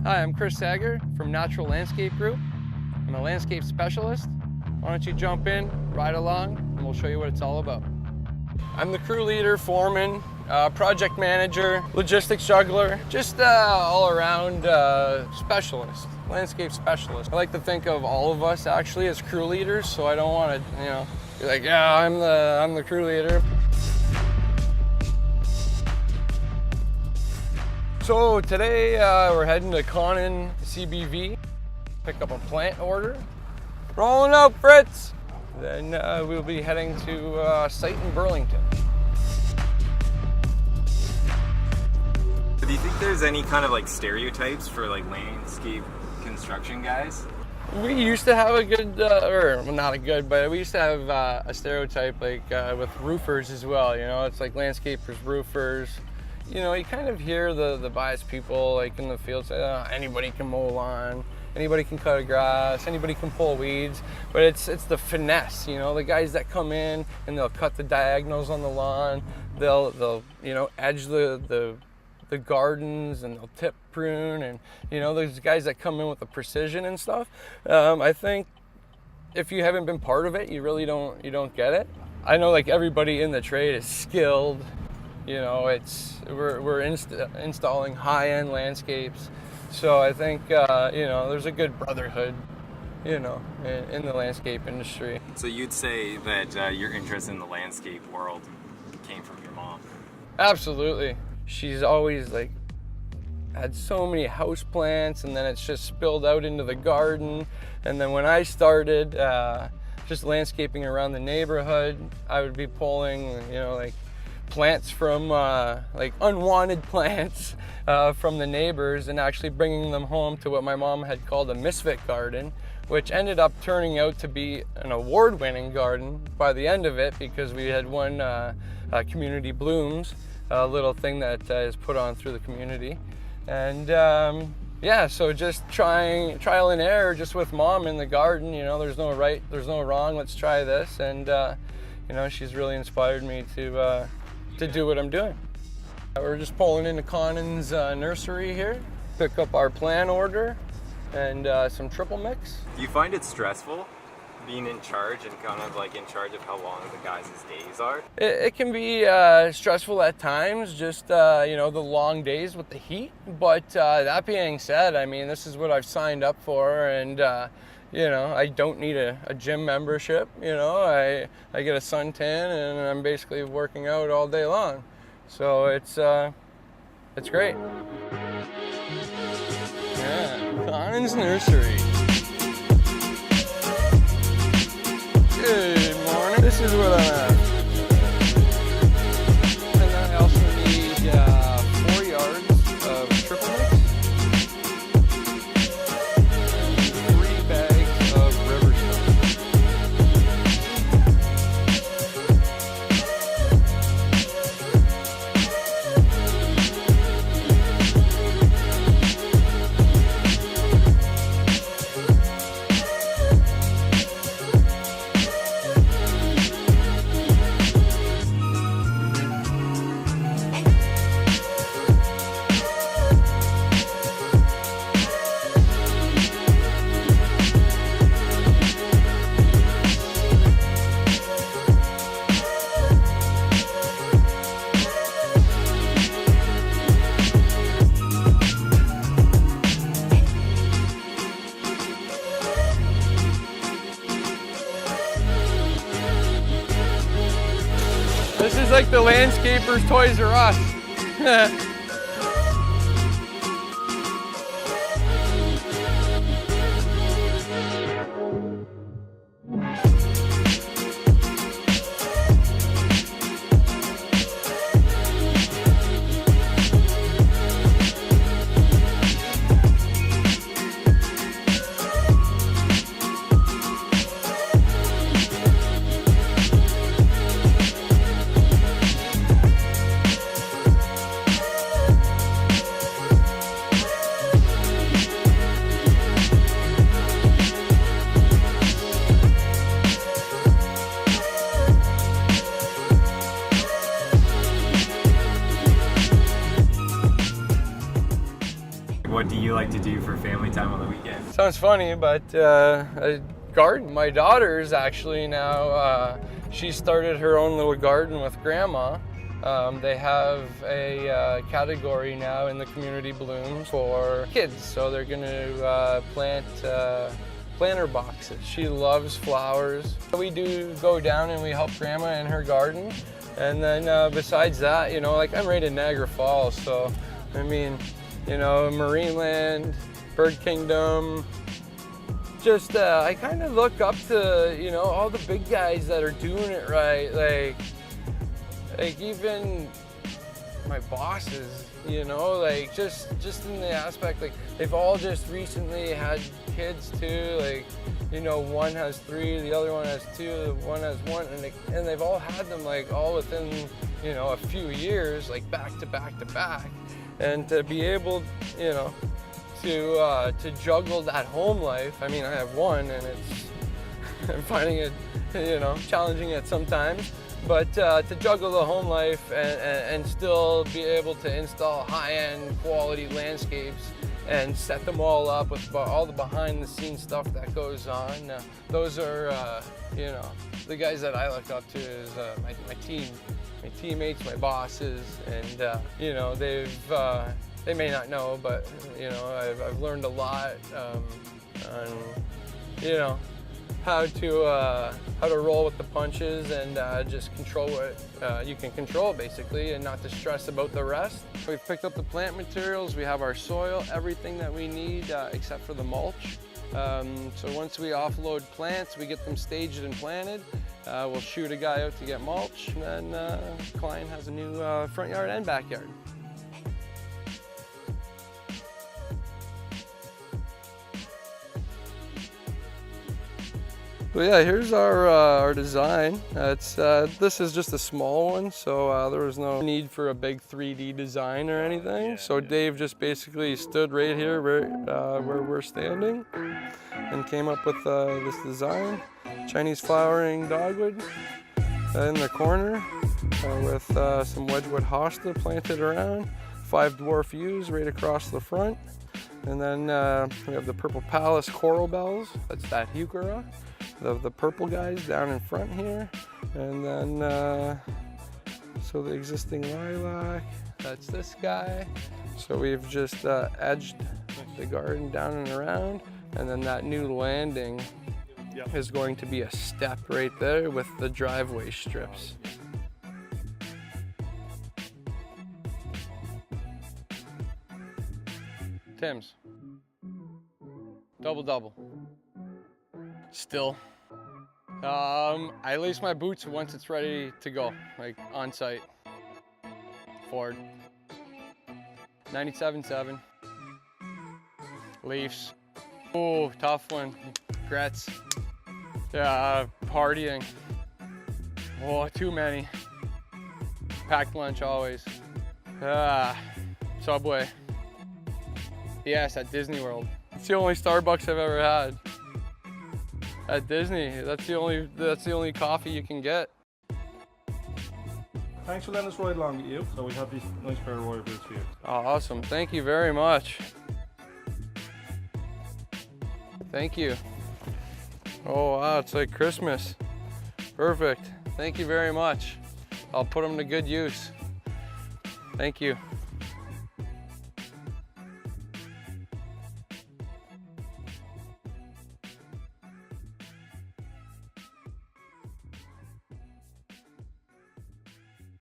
Hi, I'm Chris Sager from Natural Landscape Group. I'm a landscape specialist. Why don't you jump in, ride along, and we'll show you what it's all about. I'm the crew leader, foreman, project manager, logistics juggler, just all around specialist, landscape specialist. I like to think of all of us actually as crew leaders, so I don't want to, be like, yeah, I'm the crew leader. So today we're heading to Conan CBV, pick up a plant order. Rolling out, Fritz! Then we'll be heading to a site in Burlington. Do you think there's any kind of like stereotypes for like landscape construction guys? We used to have a good, or not a good, but we used to have a stereotype like with roofers as well. It's like landscapers, roofers. You kind of hear the biased people like in the field say, oh, anybody can mow lawn, anybody can cut a grass, anybody can pull weeds, but it's the finesse, the guys that come in and they'll cut the diagonals on the lawn, they'll edge the gardens, and they'll tip prune, and those guys that come in with the precision and stuff. I think if you haven't been part of it, you really don't get it. I know like everybody in the trade is skilled. We're installing high-end landscapes, so I think there's a good brotherhood, in the landscape industry. So you'd say that your interest in the landscape world came from your mom? Absolutely. She's always had so many house plants, and then it's just spilled out into the garden. And then when I started just landscaping around the neighborhood, I would be pulling, plants from unwanted plants from the neighbors and actually bringing them home to what my mom had called a misfit garden, which ended up turning out to be an award-winning garden by the end of it, because we had won Community Blooms, a little thing that is put on through the community. And so just trial and error just with mom in the garden. There's no right, there's no wrong, let's try this. And she's really inspired me to do what I'm doing. We're just pulling into Conan's nursery here, pick up our plant order and some triple mix. Do you find it stressful being in charge and kind of in charge of how long the guys' days are? It can be stressful at times, just the long days with the heat. But that being said, this is what I've signed up for, and I don't need a gym membership. I get a suntan and I'm basically working out all day long. So it's great. Yeah, Conan's nursery. Good morning. This is what I'm at. And then I also need 4 yards of triple mix. This is like the landscaper's Toys R Us. what do you like to do for family time on the weekends? Sounds funny, but I garden. My daughter's actually now, she started her own little garden with grandma. They have a category now in the community bloom for kids, so they're going to plant planter boxes. She loves flowers. We do go down and we help grandma in her garden, and then besides that, you know, like I'm right in Niagara Falls, so I mean, you know, Marineland, Bird Kingdom. Just I kind of look up to, you know, all the big guys that are doing it right, like even my bosses, you know, like just in the aspect, like they've all just recently had kids too, like, you know, one has 3, the other one has 2, one has 1, and they've all had them like all within, you know, a few years, like back to back to back, and to be able, you know, to juggle that home life. I mean, I have one, and I'm finding it, you know, challenging at sometimes. But to juggle the home life and still be able to install high-end quality landscapes and set them all up with all the behind-the-scenes stuff that goes on. Those are, you know, the guys that I look up to is my team, my teammates, my bosses, and you know, they may not know, but you know, I've learned a lot on, you know, how to roll with the punches and just control what you can control, basically, and not to stress about the rest. We've picked up the plant materials, we have our soil, everything that we need except for the mulch. So once we offload plants, we get them staged and planted. We'll shoot a guy out to get mulch, and then the client has a new front yard and backyard. So yeah, here's our design. This is just a small one, so there was no need for a big 3D design or anything. So Dave just basically stood right here, where we're standing, and came up with this design. Chinese flowering dogwood in the corner with some wedgewood hosta planted around, 5 dwarf yews right across the front, and then we have the purple palace coral bells. That's that heuchera. The purple guys down in front here, and then so the existing lilac, that's this guy. So we've just edged the garden down and around, and then that new landing is going to be a step right there with the driveway strips. Tim's, double. Still. I lace my boots once it's ready to go, like on site. Ford. 97.7. Leafs. Oh, tough one. Gretz. Partying. Oh, too many. Packed lunch always. Subway. Yes, at Disney World. It's the only Starbucks I've ever had. At Disney, that's the only coffee you can get. Thanks for letting us ride along with you. So we have these nice pair of royal boots for you. Oh, awesome. Thank you very much. Thank you. Oh wow, it's like Christmas. Perfect. Thank you very much. I'll put them to good use. Thank you.